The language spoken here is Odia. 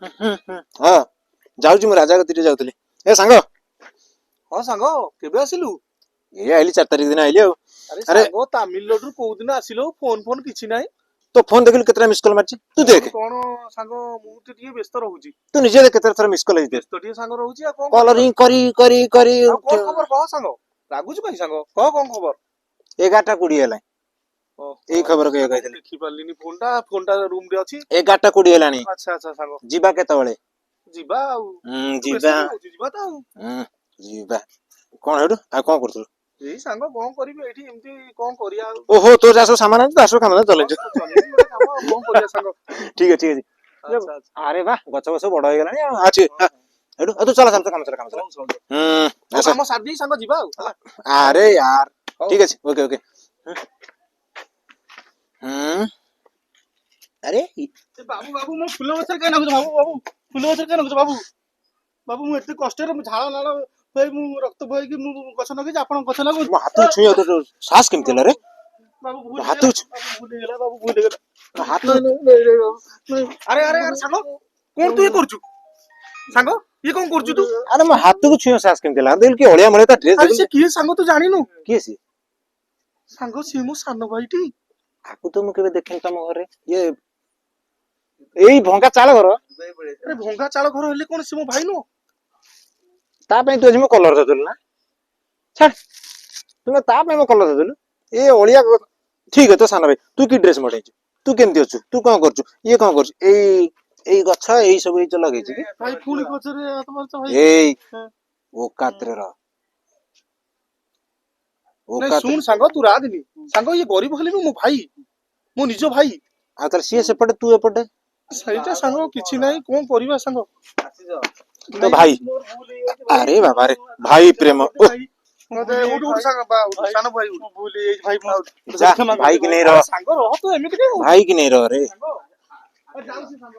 ହଁ ଯାଉଛି ମୁଁ ରାଜା କତିରେ ଯାଉଥିଲି। ଏ ସାଙ୍ଗ ହଁ ସାଙ୍ଗ କେବେ ଆସିଲୁ? ଏ ଆଇଲି 4 ତାରିଖ ଦିନ ଆଇଲି ଆଉ। ଆରେ ଆରେ ସାଙ୍ଗ ତାମିଲନାଡୁରୁ କୋଉ ଦିନ ଆସିଲୁ? ଫୋନ କିଛି ନାହିଁ। ତୋ ଫୋନ ଦେଖିଲୁ କେତେଟା ମିସ୍ କଲ୍ ମାରିଛି ତୁ ଫୋନ ଦେଖେ। କଣ ସାଙ୍ଗ ମୁଁ ତ ଟିକେ ବ୍ୟସ୍ତ ରହୁଛି। ତୁ ନିଜେ ଦେଖ କେତେ ଥର ମିସ୍ କଲ୍ ହେଇଛି। ବ୍ୟସ୍ତ ଟିକେ ସାଙ୍ଗ ରହୁଛି ଆଉ କଣ କରିବା। କଲରିଂ କରି କରି କରି ଆଉ କଣ ଖବର କହ ସାଙ୍ଗ? ରାଗୁଛୁ କାଇଁ ସାଙ୍ଗ? କହ କଣ ଖବର? 11ଟା 20 ହେଲା। ଏଇ ଖବର କହିବାକୁ କହିଥିଲି। ଦେଖି ପାରିଲିନି ଫୋନଟା ରୁମ ରେ ଅଛି। 11ଟା 20 ହେଲାଣି। ଆଚ୍ଛା ଆଚ୍ଛା ସାଙ୍ଗ ଯିବା କେତେବେଳେ? ଯିବା ଆଉ। ଯିବା। ବ୍ୟସ୍ତ ରହୁଛୁ ଯିବା ତ ଆଉ। ଯିବା। କଣ ହେଠୁ ଆଉ କଣ କରୁଥିଲୁ? ଏଇ ସାଙ୍ଗ କଣ କରିବି ଏଇଠି ଏମିତି କଣ କରିବା ଆଉ। ଓହୋ ତୋ ଯାହା ସବୁ ସାମାନ ଅଛି ତା ସବୁ କାମ ଚଲେଇଛୁ। ଚଲେଇଛି ଗୋଟେ କାମ ଆଉ କଣ କରିବା ସାଙ୍ଗ। ଠିକ ଅଛି ଠିକ ଅଛି। ଆଚ୍ଛା ଆଚ୍ଛା ଆରେ ବା ଗଛ ବଛ ବଡ ହେଇଗଲାଣି ଆଉ ଅଛି। ଏଠୁ ତୁ ଚଲା ଚାଲ କାମ ଚଲା କାମ ଚଲା। ହଉ କାମ ସାରିଦେଇ ସାଙ୍ଗ ଯିବା ଆଉ ହେଲା। ଆରେ यार ହଉ ଠିକ ଅଛି ଓକେ ଓକେ। ଆରେ ବାବୁ ବାବୁ ମୋ ଫୁଲ ଗଛରେ କାଇଁ ନାଗୁଛ ବାବୁ ବାବୁ ଫୁଲ ଗଛରେ କାଇଁ ନାଗୁଛ ବାବୁ ବାବୁ ମୁଁ ଏତେ କଷ୍ଟରେ ଝାଳ ନାଳ ହୋଇ ମୁଁ ରକ୍ତ ବୋହିକି ମୁଁ ଗଛ ଲଗେଇଛି ଆପଣ ଗଛ ଲଗାଉଛି। ମୋ ହାତକୁ ଛୁଇଁ ତୋ ସାହସ କେମିତି ହେଲା ରେ? ବାବୁ ଭୁଲ ହାତକୁ ହେଇଗଲା ବାବୁ ଭୁଲ ହେଇଗଲା। ହାତ ଆରେ ଆରେ ଆରେ ସାଙ୍ଗ କଣ ତୁ ଇଏ କରୁଛୁ? ସାଙ୍ଗ ଇଏ କଣ କରୁଛୁ ତୁ? ଆରେ ମୋ ହାତକୁ ଛୁଇଁ ସାହସ କେମିତି ହେଲା? ଦେଖିଲୁ କି ଅଳିଆ ମଳିଆ ତା ଡ୍ରେସ ଆରେ ଦେଖୁଲୁ। ସେ କିଏ ସାଙ୍ଗ ତୁ ଜାଣିନୁ? କିଏ ସିଏ? ସାଙ୍ଗ ସିଏ ମୋ ସାନ ଭାଇଟି। ଆକୁ ତ ମୁଁ କେବେ ଦେଖିନି ତମ ଘରେ। ଇଏ ଏଇ ଭଙ୍ଗା ଚାଳ ଘର। ଆରେ ଭଙ୍ଗା ଚାଳ ଘର ହେଲେ କଣ ସେ ମୋ ଭାଇ ନୁହଁ? ତା ପାଇଁ ତୁ ଆଜି ମୋ କଲର ଧରିଦେଲୁ ନା? ଛାଡ ତୁମେ ତା ପାଇଁ ମୋ କଲର ଧରିଦେଲୁ। ଏ ଅଳିଆ ଠିକ ଅଛି ତୋ ସାନ ଭାଇ। ତୁ କି ଡ୍ରେସ ମଡେଇଛୁ? ତୁ କେମିତି ଅଛୁ? ତୁ କଣ କରୁଛୁ? ଇଏ କଣ କରୁଛୁ? ଏଇ ଗଛ ଏଇ ସବୁ ଏଇ ଲଗେଇଛି କି? ଭାଇ ପୁଣି ଗଛରେ ହାତ ମାରୁଛ ଭାଇ। ଏଇ ଓକାତରେ ରହ। ନାଇଁ ଶୁଣ ସାଙ୍ଗ ତୁ ରାଗନି। ସାଙ୍ଗ ଇଏ ଗରିବ ହେଲେ ବି ମୋ ଭାଇ, ମୋ ନିଜ ଭାଇ। ଆଉ ତାହେଲେ ସିଏ ସେପଟେ ତୁ ଏପଟେ। ସେଇଟା ସାଙ୍ଗ କିଛି ନାହିଁ କଣ କରିବା ସାଙ୍ଗ। ତୋ ଭାଇ ଆରେ ବାବାରେ ଭାଇ ପ୍ରେମ ଓଃ। ସାନ ଭାଇ ଭୁଲ ହେଇଯାଇଛି ଭାଇ ଯା ଭାଇ କି ନେଇ ରହ। ସାଙ୍ଗ ରହ ତୁ ଏମିତି କାଇଁ ହଉଛୁ? ଭାଇ କି ନେଇ ରହ ରେ। ଯାଉଛି ସାଙ୍ଗ।